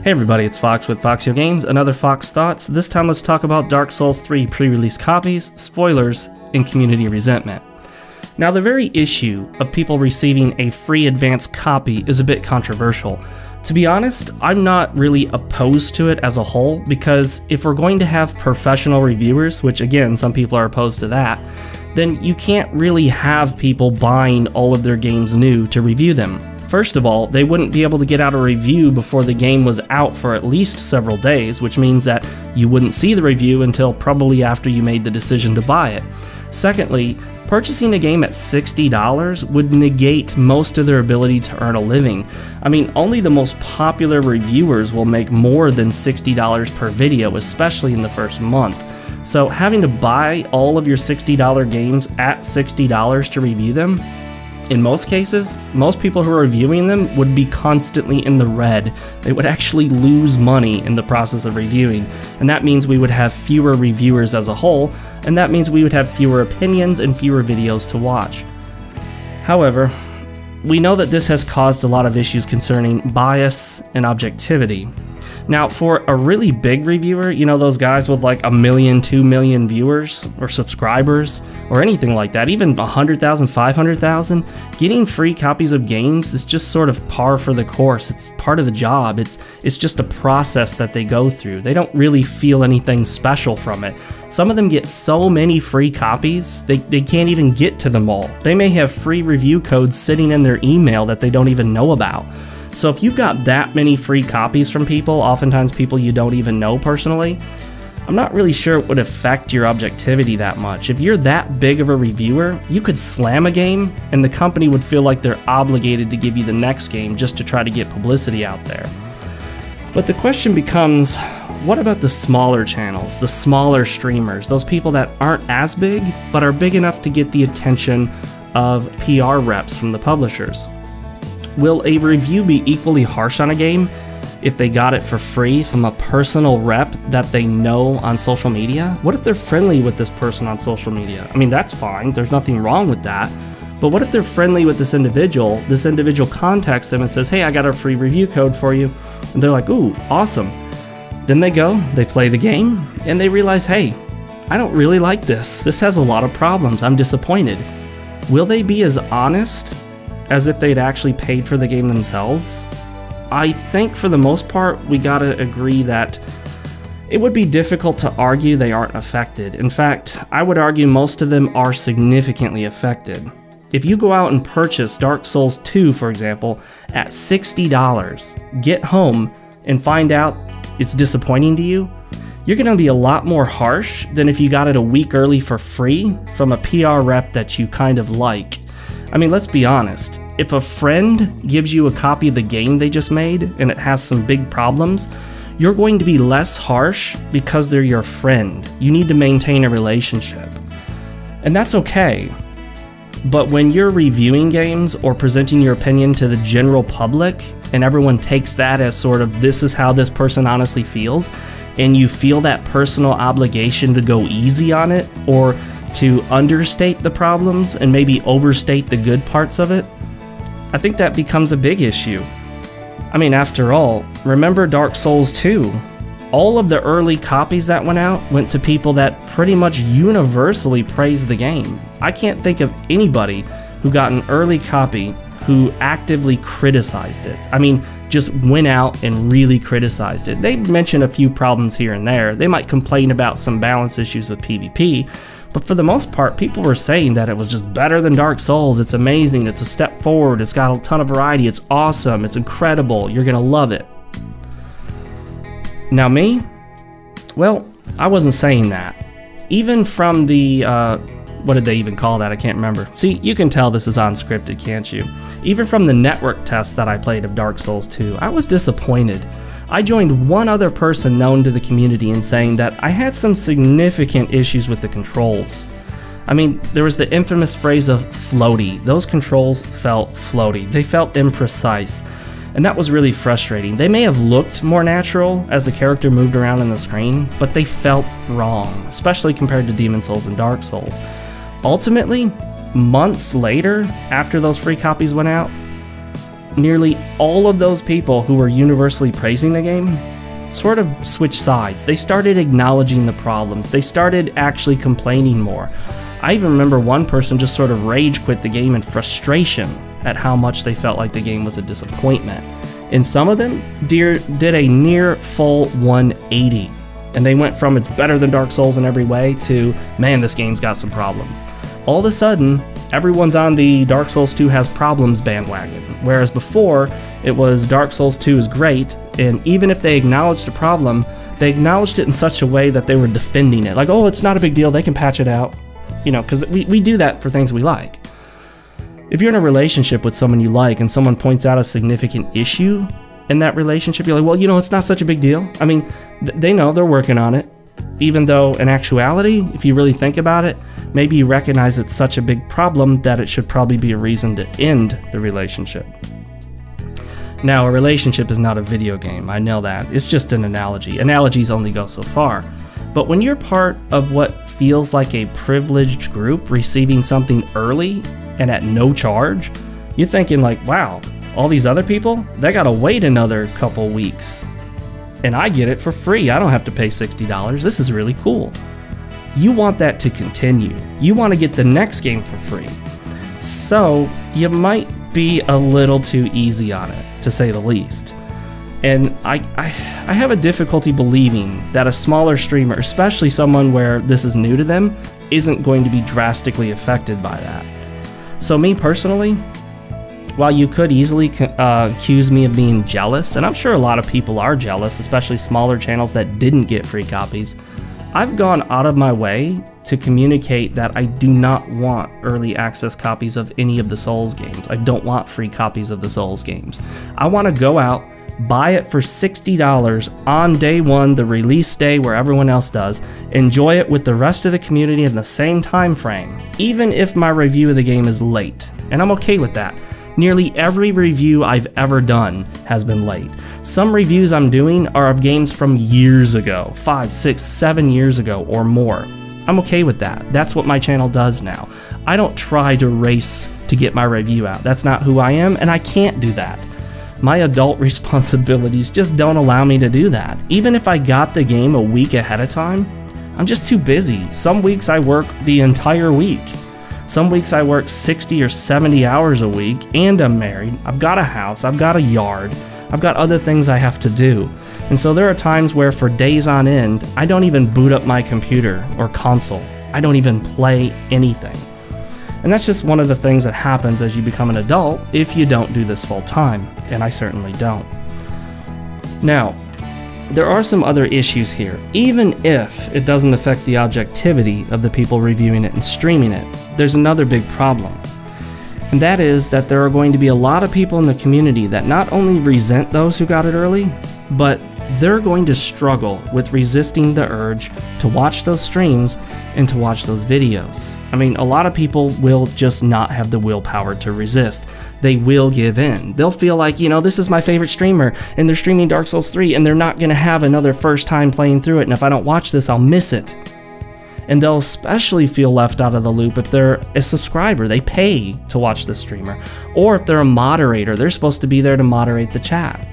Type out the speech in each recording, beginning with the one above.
Hey everybody, it's Fox with FoxeoGames, another Fox Thoughts. This time let's talk about Dark Souls 3 pre-release copies, spoilers, and community resentment. Now the very issue of people receiving a free advanced copy is a bit controversial. To be honest, I'm not really opposed to it as a whole, because if we're going to have professional reviewers, which again, some people are opposed to that, then you can't really have people buying all of their games new to review them. First of all, they wouldn't be able to get out a review before the game was out for at least several days, which means that you wouldn't see the review until probably after you made the decision to buy it. Secondly, purchasing a game at $60 would negate most of their ability to earn a living. I mean, only the most popular reviewers will make more than $60 per video, especially in the first month. So having to buy all of your $60 games at $60 to review them, in most cases, most people who are reviewing them would be constantly in the red. They would actually lose money in the process of reviewing, and that means we would have fewer reviewers as a whole, and that means we would have fewer opinions and fewer videos to watch. However, we know that this has caused a lot of issues concerning bias and objectivity. Now, for a really big reviewer, you know, those guys with like 1 million, 2 million viewers or subscribers or anything like that, even 100,000, 500,000, getting free copies of games is just sort of par for the course. It's part of the job. It's just a process that they go through. They don't really feel anything special from it. Some of them get so many free copies, they can't even get to them all. They may have free review codes sitting in their email that they don't even know about. So if you've got that many free copies from people, oftentimes people you don't even know personally, I'm not really sure it would affect your objectivity that much. If you're that big of a reviewer, you could slam a game and the company would feel like they're obligated to give you the next game just to try to get publicity out there. But the question becomes, what about the smaller channels, the smaller streamers, those people that aren't as big, but are big enough to get the attention of PR reps from the publishers? Will a review be equally harsh on a game if they got it for free from a personal rep that they know on social media? What if they're friendly with this person on social media? I mean, that's fine, there's nothing wrong with that. But what if they're friendly with this individual contacts them and says, hey, I got a free review code for you. And they're like, ooh, awesome. Then they go, they play the game, and they realize, hey, I don't really like this. This has a lot of problems, I'm disappointed. Will they be as honest as if they'd actually paid for the game themselves? I think for the most part, we gotta agree that it would be difficult to argue they aren't affected. In fact, I would argue most of them are significantly affected. If you go out and purchase Dark Souls 2, for example, at $60, get home and find out it's disappointing to you, you're gonna be a lot more harsh than if you got it a week early for free from a PR rep that you kind of like. I mean, let's be honest, if a friend gives you a copy of the game they just made and it has some big problems, you're going to be less harsh because they're your friend. You need to maintain a relationship. And that's okay. But when you're reviewing games or presenting your opinion to the general public and everyone takes that as sort of this is how this person honestly feels, and you feel that personal obligation to go easy on it or to understate the problems and maybe overstate the good parts of it, I think that becomes a big issue. I mean, after all, remember Dark Souls 2? All of the early copies that went out went to people that pretty much universally praised the game. I can't think of anybody who got an early copy who actively criticized it. I mean, just went out and really criticized it. They mention a few problems here and there. They might complain about some balance issues with PvP, but for the most part, people were saying that it was just better than Dark Souls. It's amazing, it's a step forward, it's got a ton of variety, it's awesome, it's incredible, you're gonna love it. Now me? Well, I wasn't saying that. Even from the, what did they even call that? I can't remember. See, you can tell this is unscripted, can't you? Even from the network test that I played of Dark Souls 2, I was disappointed. I joined one other person known to the community in saying that I had some significant issues with the controls. I mean, there was the infamous phrase of floaty. Those controls felt floaty. They felt imprecise. And that was really frustrating. They may have looked more natural as the character moved around on the screen, but they felt wrong, especially compared to Demon Souls and Dark Souls. Ultimately, months later, after those free copies went out, nearly all of those people who were universally praising the game sort of switched sides. They started acknowledging the problems. They started actually complaining more. I even remember one person just sort of rage quit the game in frustration at how much they felt like the game was a disappointment. And some of them did a near full 180. And they went from it's better than Dark Souls in every way to, man, this game's got some problems. All of a sudden, everyone's on the Dark Souls 2 has problems bandwagon. Whereas before, it was Dark Souls 2 is great, and even if they acknowledged a problem, they acknowledged it in such a way that they were defending it. Like, oh, it's not a big deal, they can patch it out. You know, because we do that for things we like. If you're in a relationship with someone you like and someone points out a significant issue in that relationship, you're like, well, you know, it's not such a big deal. I mean, they know they're working on it. Even though in actuality, if you really think about it, maybe you recognize it's such a big problem that it should probably be a reason to end the relationship. Now, a relationship is not a video game. I know that. It's just an analogy. Analogies only go so far. But when you're part of what feels like a privileged group receiving something early and at no charge, you're thinking like, wow, all these other people, they gotta wait another couple weeks. And I get it for free. I don't have to pay $60. This is really cool. You want that to continue. You want to get the next game for free. So you might be a little too easy on it, to say the least. And I have a difficulty believing that a smaller streamer, especially someone where this is new to them, isn't going to be drastically affected by that. So me personally, while you could easily accuse me of being jealous, and I'm sure a lot of people are jealous, especially smaller channels that didn't get free copies, I've gone out of my way to communicate that I do not want early access copies of any of the Souls games. I don't want free copies of the Souls games. I want to go out, buy it for $60 on day one, the release day where everyone else does, enjoy it with the rest of the community in the same time frame, even if my review of the game is late. And I'm okay with that. Nearly every review I've ever done has been late. Some reviews I'm doing are of games from years ago, 5, 6, 7 years ago or more. I'm okay with that. That's what my channel does now. I don't try to race to get my review out. That's not who I am, and I can't do that. My adult responsibilities just don't allow me to do that. Even if I got the game a week ahead of time, I'm just too busy. Some weeks I work the entire week. Some weeks I work 60 or 70 hours a week, and I'm married. I've got a house, I've got a yard, I've got other things I have to do. And so there are times where for days on end, I don't even boot up my computer or console. I don't even play anything. And that's just one of the things that happens as you become an adult if you don't do this full time, and I certainly don't. Now, there are some other issues here. Even if it doesn't affect the objectivity of the people reviewing it and streaming it, there's another big problem. And that is that there are going to be a lot of people in the community that not only resent those who got it early, but they're going to struggle with resisting the urge to watch those streams and to watch those videos. I mean, a lot of people will just not have the willpower to resist. They will give in. They'll feel like, you know, this is my favorite streamer and they're streaming Dark Souls 3 and they're not going to have another first time playing through it, and if I don't watch this, I'll miss it. And they'll especially feel left out of the loop if they're a subscriber. They pay to watch the streamer. Or if they're a moderator, they're supposed to be there to moderate the chat.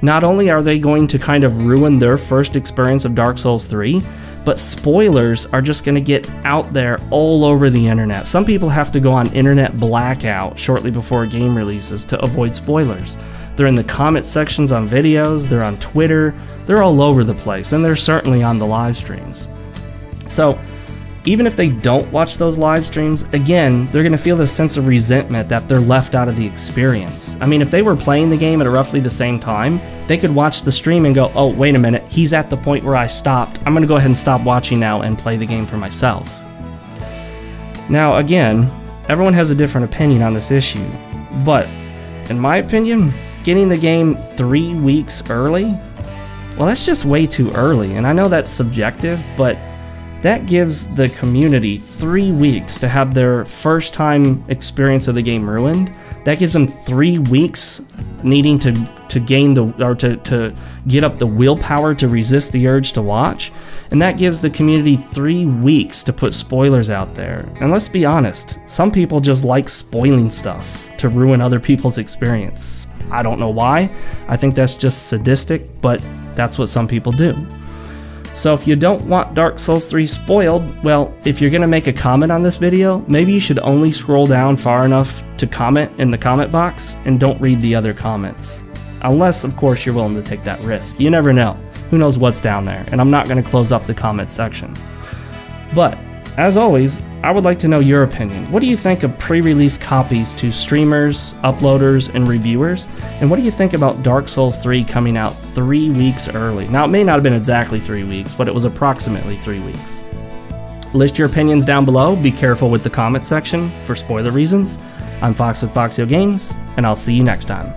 Not only are they going to kind of ruin their first experience of Dark Souls 3, but spoilers are just going to get out there all over the internet. Some people have to go on internet blackout shortly before a game releases to avoid spoilers. They're in the comment sections on videos, they're on Twitter, they're all over the place, and they're certainly on the live streams. So, even if they don't watch those live streams, again, they're going to feel this sense of resentment that they're left out of the experience. I mean, if they were playing the game at roughly the same time, they could watch the stream and go, oh, wait a minute, he's at the point where I stopped. I'm going to go ahead and stop watching now and play the game for myself. Now, again, everyone has a different opinion on this issue, but in my opinion, getting the game 3 weeks early, well, that's just way too early. And I know that's subjective, but that gives the community 3 weeks to have their first time experience of the game ruined. That gives them 3 weeks needing to gain the, or to get up the willpower to resist the urge to watch. And that gives the community 3 weeks to put spoilers out there. And let's be honest, some people just like spoiling stuff to ruin other people's experience. I don't know why. I think that's just sadistic, but that's what some people do. So if you don't want Dark Souls 3 spoiled, well, if you're gonna make a comment on this video, maybe you should only scroll down far enough to comment in the comment box and don't read the other comments. Unless, of course, you're willing to take that risk. You never know. Who knows what's down there? And I'm not gonna close up the comment section. But, as always, I would like to know your opinion. What do you think of pre-release copies to streamers, uploaders, and reviewers? And what do you think about Dark Souls 3 coming out 3 weeks early? Now, it may not have been exactly 3 weeks, but it was approximately 3 weeks. List your opinions down below. Be careful with the comment section for spoiler reasons. I'm Fox with FoxeoGames, and I'll see you next time.